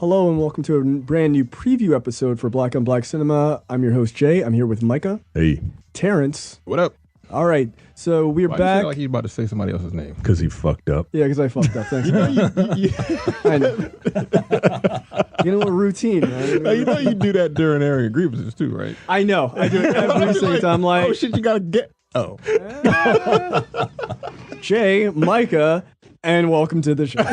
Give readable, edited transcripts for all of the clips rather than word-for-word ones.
Hello and welcome to a brand new preview episode for Black on Black Cinema. I'm your host, Jay. I'm here with Micah. Hey. Terrence. What up? All right, so we're Why back. You sound like he's about to say somebody else's name. Because he fucked up. Yeah, because I fucked up. Thanks. I know. You know what, routine, man. You know you do that during area grievances too, right? I know. I do it every single time. Like, oh shit, you gotta get. Oh. Jay, Micah, and welcome to the show.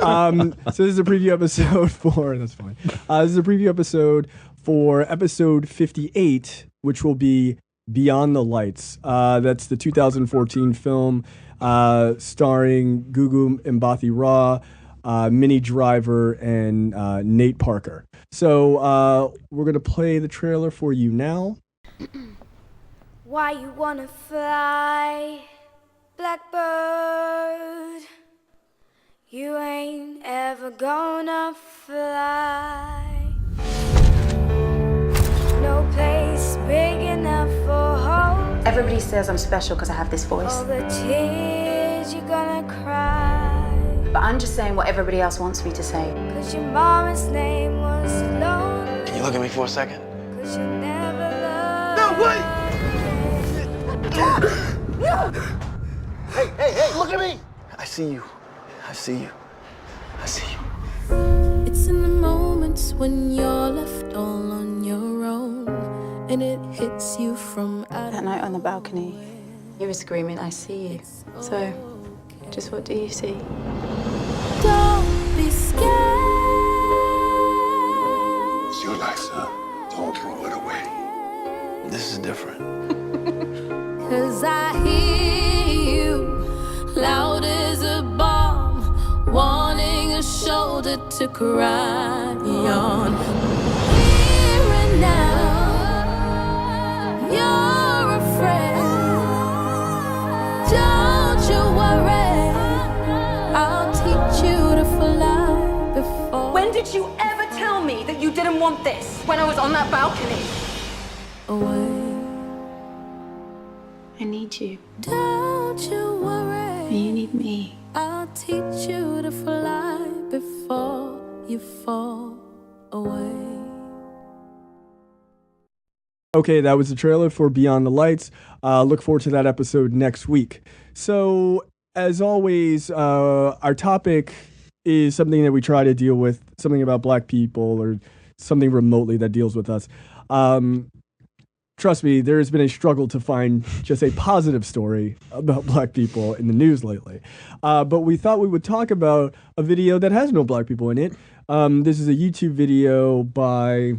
So this is a preview episode for, that's fine. This is a preview episode for episode 58, which will be Beyond the Lights. That's the 2014 film starring Gugu Mbatha-Raw, Minnie Driver, and Nate Parker. So we're going to play the trailer for you now. Why you wanna fly, blackbird? You ain't ever gonna fly. No place big enough for hope. Everybody says I'm special because I have this voice. All the tears you're gonna cry. But I'm just saying what everybody else wants me to say. Cause your mama's name was lonely. Can you look at me for a second? Cause you never loved. No, wait! Hey, look at me! I see you. I see you. I see you. It's in the moments when you're left all on your own, and it hits you from out. That night on the balcony, you were screaming, I see you. So, just what do you see? Don't be scared. It's your life, son. Don't throw it away. This is different. 'Cause I hear you loud as a bomb, wanting a shoulder to cry on. Here and now, you're afraid. Don't you worry, I'll teach you to fly before. When did you ever tell me that you didn't want this? When I was on that balcony? Away. I need you. Don't you worry. And you need me. I'll teach you to fly before you fall away. Okay, that was the trailer for Beyond the Lights. Look forward to that episode next week. So, as always, our topic is something that we try to deal with, something about black people or something remotely that deals with us. Trust me, there has been a struggle to find just a positive story about black people in the news lately. But we thought we would talk about a video that has no black people in it. This is a YouTube video by,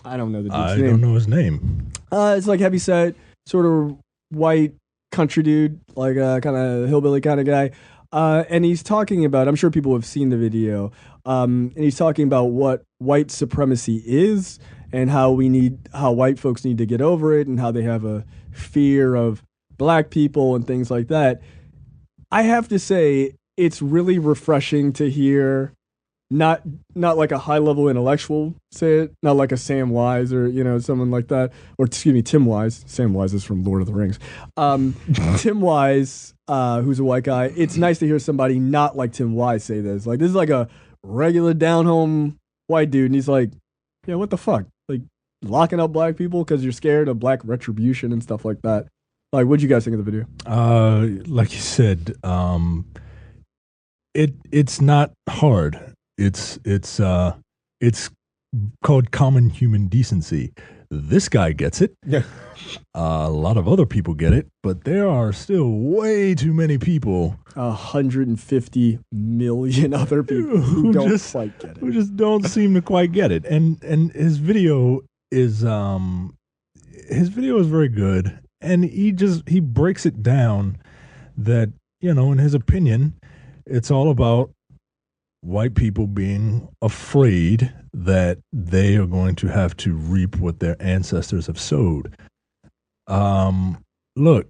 I don't know the dude's name. I don't know his name. It's like heavyset, sort of white country dude, like a kind of hillbilly kind of guy. And he's talking about, I'm sure people have seen the video, and he's talking about what white supremacy is, and how white folks need to get over it, and how they have a fear of black people and things like that. I have to say, it's really refreshing to hear not like a high level intellectual say it, not like a Sam Wise or someone like that, or excuse me, Tim Wise. Sam Wise is from Lord of the Rings. Tim Wise, who's a white guy. It's nice to hear somebody not like Tim Wise say this. Like, this is like a regular down home white dude, and he's like, yeah, what the fuck? Like, locking up black people because you're scared of black retribution and stuff like that. Like, what'd you guys think of the video? Like you said, it's not hard. It's called common human decency. This guy gets it. Yeah. A lot of other people get it, but there are still way too many people. 150 million other people who don't quite get it. Who just don't seem to quite get it. And his video is very good. And he breaks it down that, in his opinion, it's all about white people being afraid that they are going to have to reap what their ancestors have sowed. Look,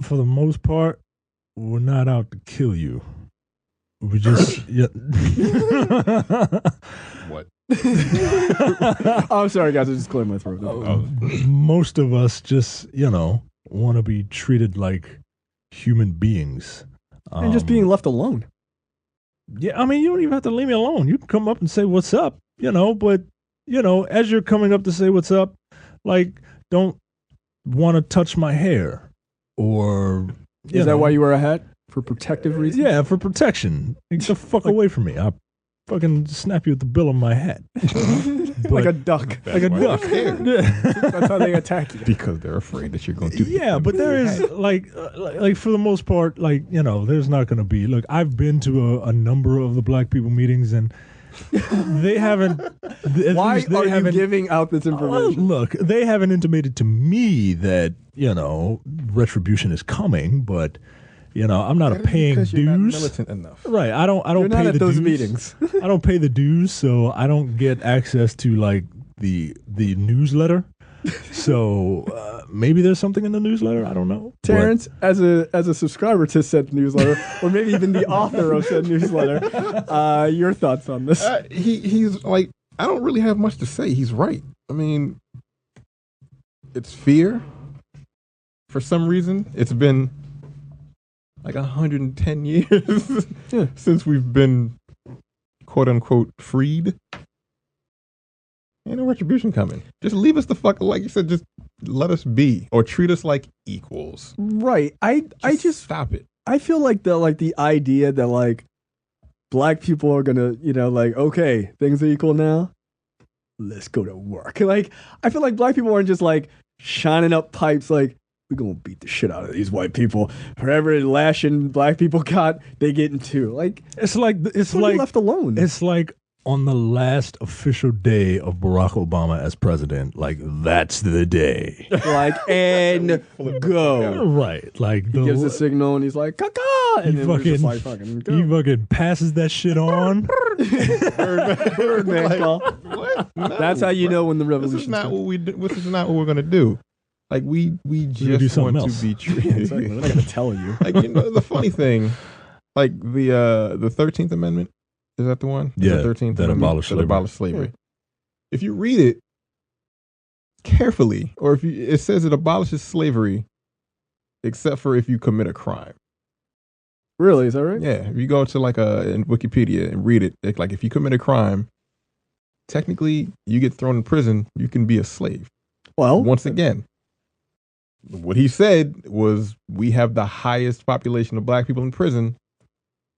for the most part, we're not out to kill you. We just What? Oh, I'm sorry, guys. I just cleared my throat. Most of us just, want to be treated like human beings. And just being left alone. Yeah, I mean, you don't even have to leave me alone. You can come up and say what's up, but as you're coming up to say what's up, like, don't want to touch my hair or Is that why you wear a hat? For protective reasons? Yeah, for protection. Get the fuck away from me. I'll fucking snap you with the bill of my hat. Like a duck. Like a duck. That's how they attack you. Because they're afraid that you're going to. Yeah, but there is like for the most part, there's not going to be. Look, I've been to a number of the black people meetings, and they haven't. Why are you giving out this information? Look, they haven't intimated to me that retribution is coming, but. I'm not a paying dues. You're not militant enough. Right. I don't You're pay not the at those dues. meetings. I don't pay the dues, so I don't get access to like the newsletter. So maybe there's something in the newsletter. I don't know. Terrence, as a subscriber to said newsletter, or maybe even the author of said newsletter, your thoughts on this? He's like, I don't really have much to say. He's right. I mean, it's fear. For some reason, it's been like 110 years since we've been quote unquote freed. Ain't no retribution coming. Just leave us the fuck, like you said, just let us be or treat us like equals. Right. I just stop it. I feel like the idea that like black people are gonna, okay, things are equal now. Let's go to work. Like, I feel like black people aren't just like shining up pipes like, we're gonna beat the shit out of these white people. For every lashing black people got, they get into. Like, it's like left alone. It's like on the last official day of Barack Obama as president, like that's the day. Like, and go. Right. Like he gives the signal and he's like, caca, and he then fucking, just like, fucking go. he fucking passes that shit on. Birdman call. What? No, that's how you know when the revolution. This is not what we do. This is not what we're gonna do. Like we just want else. to be treated. Exactly. We're not gonna tell you. Like, the funny thing, like the 13th Amendment, is that the one? Yeah, the 13th that Amendment abolished slavery. Yeah. If you read it carefully, or it says it abolishes slavery, except for if you commit a crime. Really? Is that right? Yeah. If you go to in Wikipedia and read it, like if you commit a crime, technically you get thrown in prison. You can be a slave. Well, once again. What he said was, we have the highest population of black people in prison.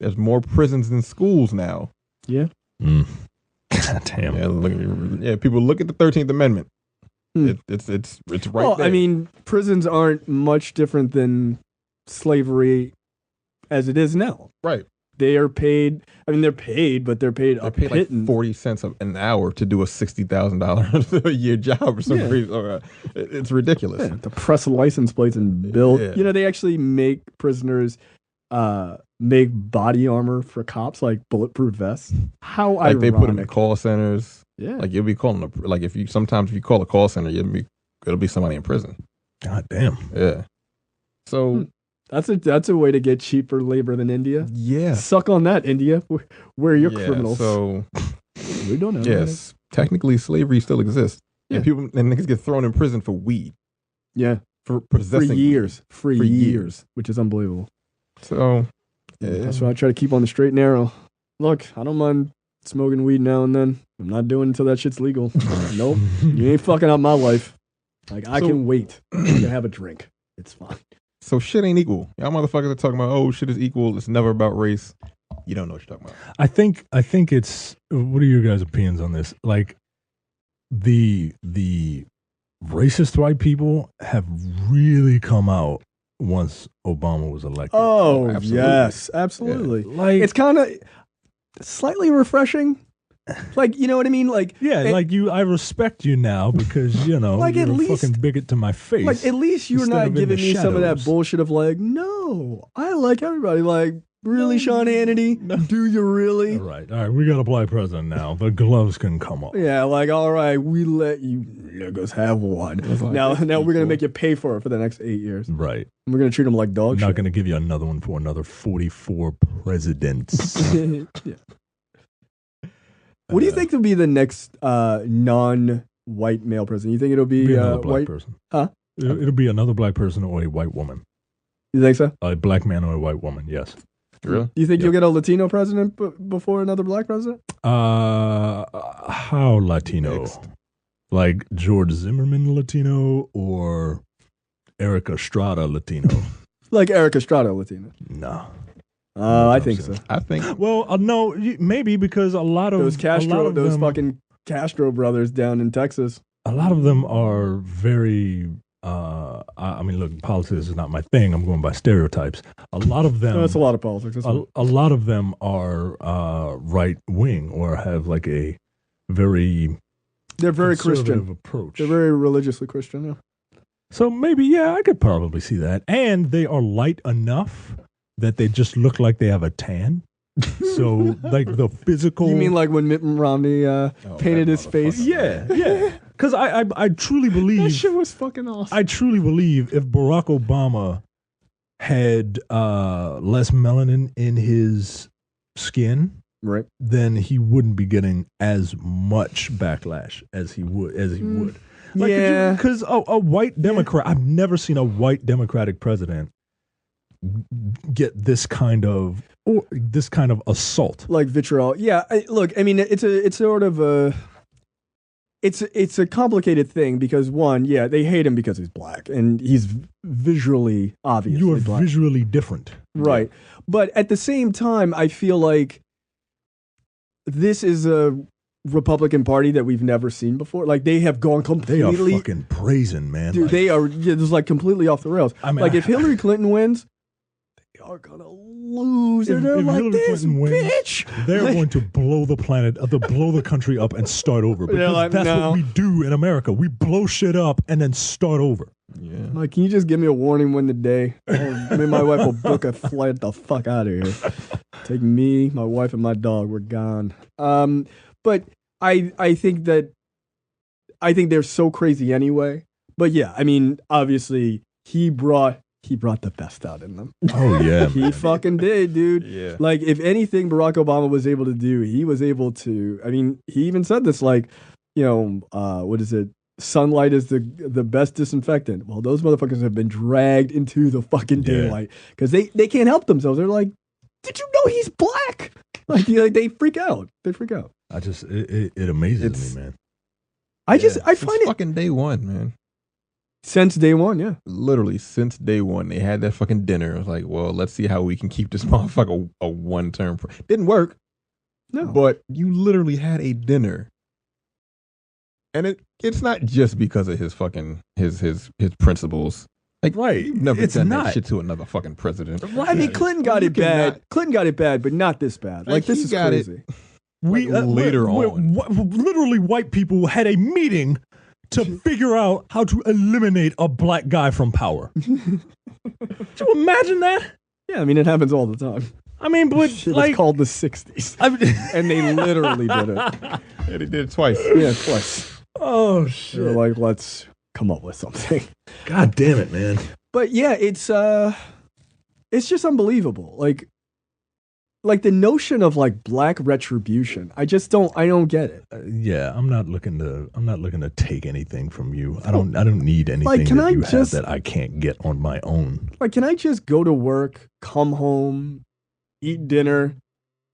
There's more prisons than schools now. Yeah. God damn. Yeah, people look at the 13th Amendment. It's right well, there. I mean, prisons aren't much different than slavery as it is now. Right. They are paid. I mean, they're paid, but they're paid like 40 cents an hour to do a $60,000 a year job or some reason. It's ridiculous. Yeah, to press license plates and build. Yeah. They actually make prisoners make body armor for cops, like bulletproof vests. How ironic. They put them in call centers. Yeah. Like you'll be calling if you call a call center, it'll be somebody in prison. God damn. Yeah. So. That's a way to get cheaper labor than India. Yeah. Suck on that, India. Where are your criminals? So we don't know. Yes. Technically slavery still exists. Yeah. And niggas get thrown in prison for weed. Yeah. For possessing for years. For years. years. Which is unbelievable. So that's why I try to keep on the straight and narrow. Look, I don't mind smoking weed now and then. I'm not doing it until that shit's legal. Nope. You ain't fucking up my life. Like, I can wait to have a drink. It's fine. So shit ain't equal. Y'all motherfuckers are talking about, oh, shit is equal. It's never about race. You don't know what you're talking about. I think it's, what are your guys' opinions on this? Like, the racist white people have really come out once Obama was elected. Oh, absolutely. Yes, absolutely. Yeah. Like, it's kind of slightly refreshing. Like, you know what I mean? Like, I respect you now because, like, you're at least, a fucking bigot to my face. Like, at least you're not giving me some of that bullshit of like, no, I like everybody. Like, really, Sean Hannity? No. Do you really? All right, we got a black president now. The gloves can come off. Yeah, like, all right, we let you niggas have one. Like, now we're going to make you pay for it for the next 8 years. Right. And we're going to treat them like dog shit. Not going to give you another one for another 44 presidents. Yeah. What do you think will be the next non-white male president? You think it'll be another black white person? Huh? It'll be another black person or a white woman. You think so? A black man or a white woman, yes. Really? Do you think you'll get a Latino president before another black president? How Latino? Mixed. Like George Zimmerman Latino or Eric Estrada Latino? Like Eric Estrada Latino? No. I think so. I think. Well, no, maybe because a lot of Those Castro, of those them, fucking Castro brothers down in Texas. a lot of them are very. I mean, look, politics is not my thing. I'm going by stereotypes. A lot of them. That's a lot of politics. That's A lot of them are right wing or have like a very. They're very conservative Christian. approach. They're very religiously Christian. Yeah. So maybe, yeah, I could probably see that. And they are light enough that they just look like they have a tan. So, like the physical. You mean like when Mitt Romney painted his face? Yeah, yeah. Because I truly believe. That shit was fucking awesome. I truly believe if Barack Obama had less melanin in his skin, Right. then he wouldn't be getting as much backlash as he would. Like, Yeah. because a white Democrat, I've never seen a white Democratic president get this kind of assault. Like vitriol. Yeah. Look, I mean, it's sort of a. It's a complicated thing because one, yeah, they hate him because he's black and he's visually obviously You are black. visually different. Right. But at the same time, I feel like this is a Republican Party that we've never seen before. Like they have gone They are completely. fucking praising, man. Dude, Like, they are just like completely off the rails. I mean, like if Hillary Clinton wins, they are gonna lose. If- And they're if like Hillary this Clinton wins, bitch. they're Like, going to blow the planet, blow the country up and start over. They're Because like, that's no. what we do in America. We blow shit up and then start over. Yeah. like, can you just give me a warning when the day? Me and my wife will book a flight the fuck out of here. Take me, my wife, and my dog. We're gone. But I think they're so crazy anyway. But yeah, I mean, obviously he brought the best out in them. Oh yeah, He fucking did, dude. Yeah. Like, if anything Barack Obama was able to do, he was able to. I mean, he even said this, like, what is it? Sunlight is the best disinfectant. Well, those motherfuckers have been dragged into the fucking daylight because they can't help themselves. They're like, did you know he's black? Like they freak out. They freak out. I just it amazes me, man. I Since find it fucking day one, man. since day one. Yeah. Literally since day one, they had that fucking dinner. It was like, well, let's see how we can keep this motherfucker a one-term. Didn't work, No. but you literally had a dinner, and it's not just because of his fucking his principles. Like, Right. you've never It's done not. that shit to another fucking president. I mean, Clinton got You it bad. cannot- Clinton got it bad, but not this bad. Like, Like, this he is got it- crazy. We later on. literally, white people had a meeting to figure out how to eliminate a black guy from power. Can you imagine that? Yeah, I mean, it happens all the time. I mean, but Shit like, was called the 60s. I mean, And they literally did it. Yeah, they did it twice. Yeah, twice. oh They were shit! like, let's come up with something. God damn it, man! But yeah, it's just unbelievable. Like the notion of like black retribution. I don't get it. Yeah, I'm not looking to take anything from you. I don't need anything Like, can that I you just- have that I can't get on my own. Like, can I just go to work, come home, eat dinner,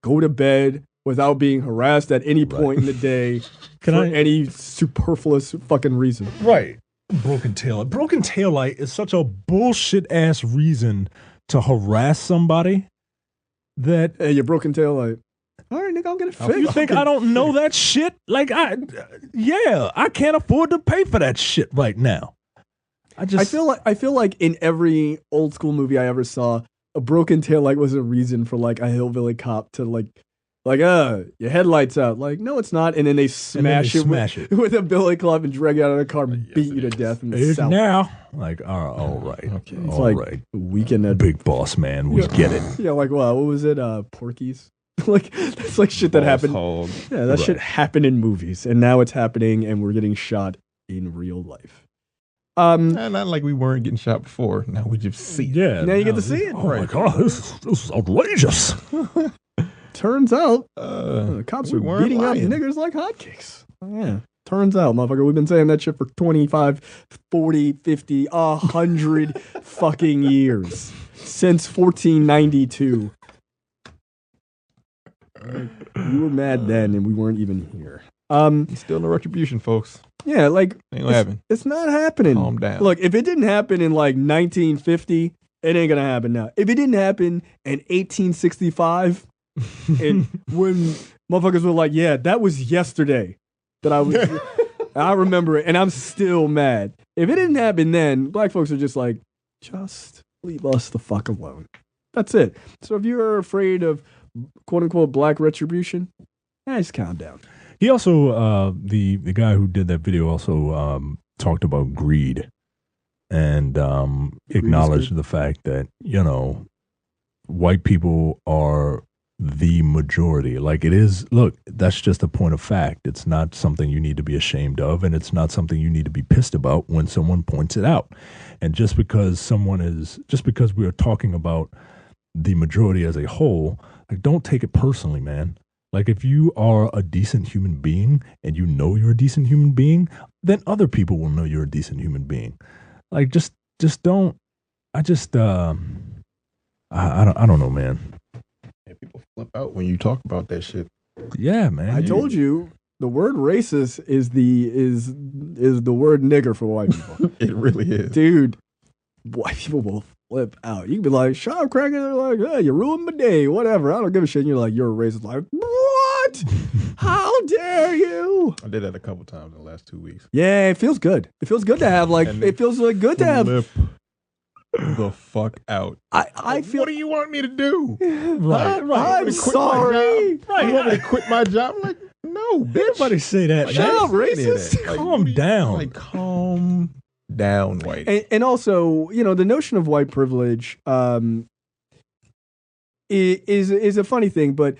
go to bed without being harassed at any point in the day Can for I- any superfluous fucking reason? Right. Broken taillight. Broken taillight is such a bullshit ass reason to harass somebody that Hey, your broken tail light. All right, nigga, I'll get it fixed. you think I don't know that shit? Like I can't afford to pay for that shit right now. I feel like in every old school movie I ever saw, a broken tail light was a reason for like a hillbilly cop to like your headlights out. Like, no, it's not. And then they smash it with a billy club and drag you out of the car and beat you to death in the It's South. now. Like, all right. Okay. It's All like right. weekend at Big boss man, we get it. Yeah, like what was it? Porky's. Like that's like shit that happened. Hog. Yeah, that shit happened in movies, and now it's happening, and we're getting shot in real life. Not like we weren't getting shot before. Now we just see it. Yeah. Now you get to see it. Oh my god, this is outrageous. Turns out, the cops we are weren't beating lying. up niggers like hotcakes. Yeah. Turns out, motherfucker, we've been saying that shit for 25, 40, 50, 100 fucking years. Since 1492. You were mad then, and we weren't even here. He's still in the retribution, folks. Yeah, like Ain't gonna happen. it's not happening. Calm down. Look, if it didn't happen in like 1950, it ain't gonna happen now. If it didn't happen in 1865, and when motherfuckers were like, "Yeah, that was yesterday," that I remember it, and I'm still mad. If it didn't happen then, black folks are just like, just leave us the fuck alone. That's it. So if you're afraid of quote unquote black retribution, just calm down. He also, the guy who did that video also talked about greed and acknowledged the fact that, white people are the majority. Like it is, look, that's just a point of fact. It's not something you need to be ashamed of, and it's not something you need to be pissed about when someone points it out. And just because we are talking about the majority as a whole, like don't take it personally, man. Like if you are a decent human being and you know you're a decent human being, then other people will know you're a decent human being. Like just don't. I don't know, man. Yeah, people flip out when you talk about that shit. Yeah, man. I told you the word racist is the word nigger for white people. It really is, dude. White people will flip out. You can be like, "Shut up, cracker." They're like, "Hey, you ruined my day." Whatever. I don't give a shit. And you're like, "You're a racist." Like, what? How dare you? I did that a couple times in the last 2 weeks. Yeah, it feels good. It feels good to have it feels like good to have. Flip the fuck out. I feel. What do you want me to do? Right. I'm sorry. Right. You want me to quit my job? I'm like, no, bitch. Everybody say that. Shut up, racist. Calm down. Like, calm down, white. And also, the notion of white privilege is a funny thing, but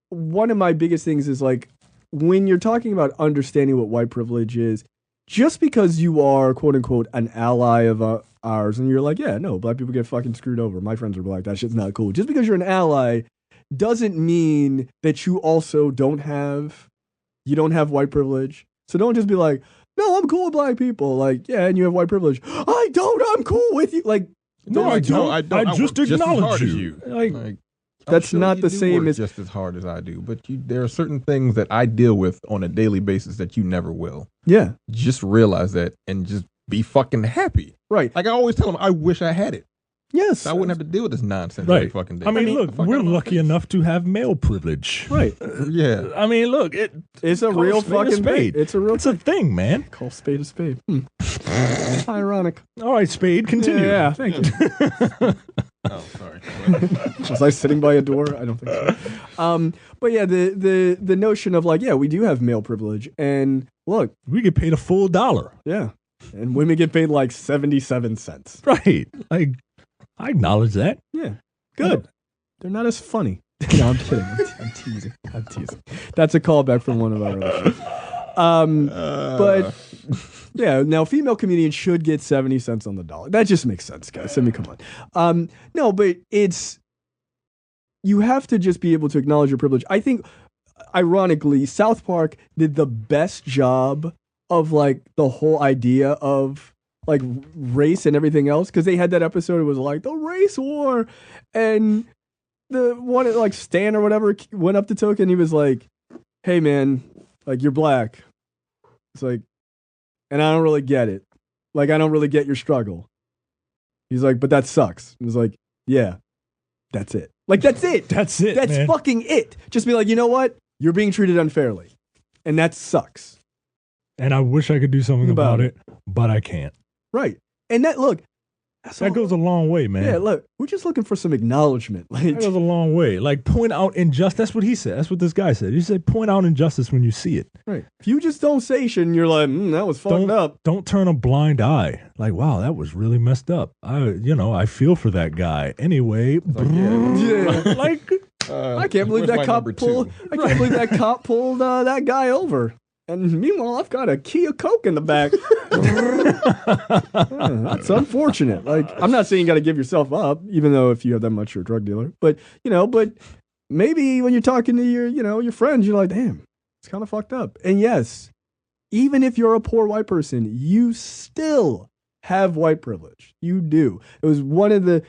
one of my biggest things is like when you're talking about understanding what white privilege is, just because you are quote unquote an ally of ours, and you're like, yeah, no, black people get fucking screwed over. My friends are black. That shit's not cool. Just because you're an ally doesn't mean that you also don't have white privilege. So don't just be like, no, I'm cool with black people. Like, yeah, and you have white privilege. I don't. I'm cool with you. Like, no, I don't. I just acknowledge you. Like that's not the same as just as hard as I do. But there are certain things that I deal with on a daily basis that you never will. Yeah. Just realize that and just be fucking happy. Right. Like I always tell them, I wish I had it. Yes. So I wouldn't have to deal with this nonsense right. every fucking day. I mean, look, we're lucky enough to have male privilege. Right. Yeah. I mean, look, it's a real fucking spade. It's a thing, man. Call spade a spade. Ironic. All right, Spade, continue. Yeah, thank you. Oh, sorry. Was I sitting by a door? I don't think so. But yeah, the notion of like, yeah, we do have male privilege, and look, we get paid a full $1. Yeah, and women get paid like 77 cents. Right. Like, I acknowledge that. Yeah, good. They're not as funny. No, I'm kidding. I'm teasing. That's a callback from one of our other shows. But yeah, now female comedians should get 70 cents on the dollar. That just makes sense, guys. I mean, come on. No, but you have to just be able to acknowledge your privilege. I think, ironically, South Park did the best job of like the whole idea of like race and everything else, because they had that episode. It was like the race war, and the one like Stan or whatever went up to Token. And he was like, "Hey man, like you're black." It's like, and I don't really get it. Like I don't really get your struggle. He's like, "But that sucks." And he's like, "Yeah, that's it. Like that's it. That's it. That's man. fucking it." Just be like, you know what? You're being treated unfairly, and that sucks. And I wish I could do something about it, but I can't. Right. And that goes a long way, man. Yeah, look, we're just looking for some acknowledgement. Like, that goes a long way. Like, point out injustice. That's what he said. That's what this guy said. He said, point out injustice when you see it. Right. If you just don't say shit and you're like, that was fucked up. Don't turn a blind eye. Like, wow, that was really messed up. I feel for that guy. Anyway. Like, I can't believe that cop pulled. I can't believe that cop pulled that guy over. And meanwhile, I've got a key of Coke in the back. That's unfortunate. Like, I'm not saying you got to give yourself up, even though if you have that much, you're a drug dealer. But maybe when you're talking to your friends, you're like, damn, it's kind of fucked up. And yes, even if you're a poor white person, you still have white privilege. You do. It was one of the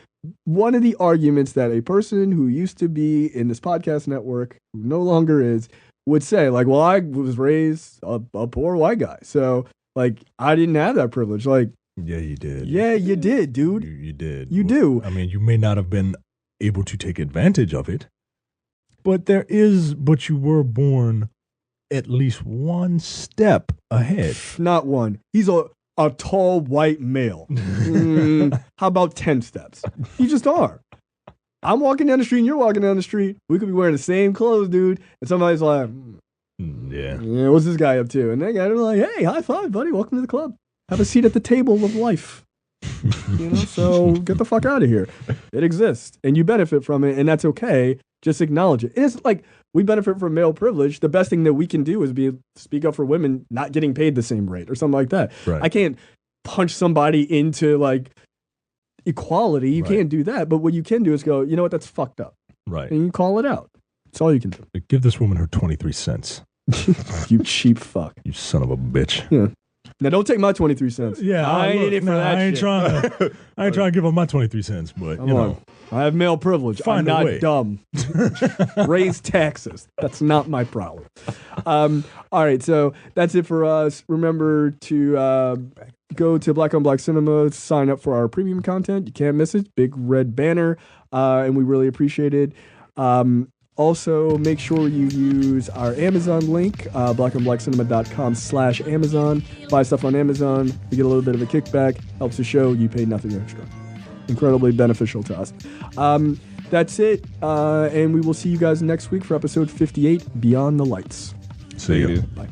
arguments that a person who used to be in this podcast network, who no longer is, would say, like, well, I was raised a poor white guy, so like I didn't have that privilege. Like, yeah, you did. Yeah, you did, dude. You did. You do. I mean, you may not have been able to take advantage of it, but you were born at least one step ahead. Not one. He's a tall white male. How about 10 steps? You just are. I'm walking down the street and you're walking down the street. We could be wearing the same clothes, dude. And somebody's like, yeah, what's this guy up to? And they got him like, hey, high five, buddy. Welcome to the club. Have a seat at the table of life. So get the fuck out of here. It exists and you benefit from it, and that's okay. Just acknowledge it. And it's like, we benefit from male privilege. The best thing that we can do is speak up for women not getting paid the same rate or something like that. Right. I can't punch somebody into like equality. You can't do that. But what you can do is go, you know what, that's fucked up. Right. And you call it out. That's all you can do. Give this woman her 23 cents. You cheap fuck. You son of a bitch. Yeah. Now don't take my 23 cents. Yeah, I ain't in it for that I ain't shit. trying to give her my 23 cents, but Come on. I have male privilege. Find a I'm not way. dumb. Raise taxes. That's not my problem. All right, so that's it for us. Remember to go to Black on Black Cinema, sign up for our premium content. You can't miss it. Big red banner, and we really appreciate it. Also, make sure you use our Amazon link, blackandblackcinema.com/Amazon. Buy stuff on Amazon. We get a little bit of a kickback. Helps the show. You pay nothing extra. Incredibly beneficial to us. That's it. And we will see you guys next week for episode 58, Beyond the Lights. See you. Bye.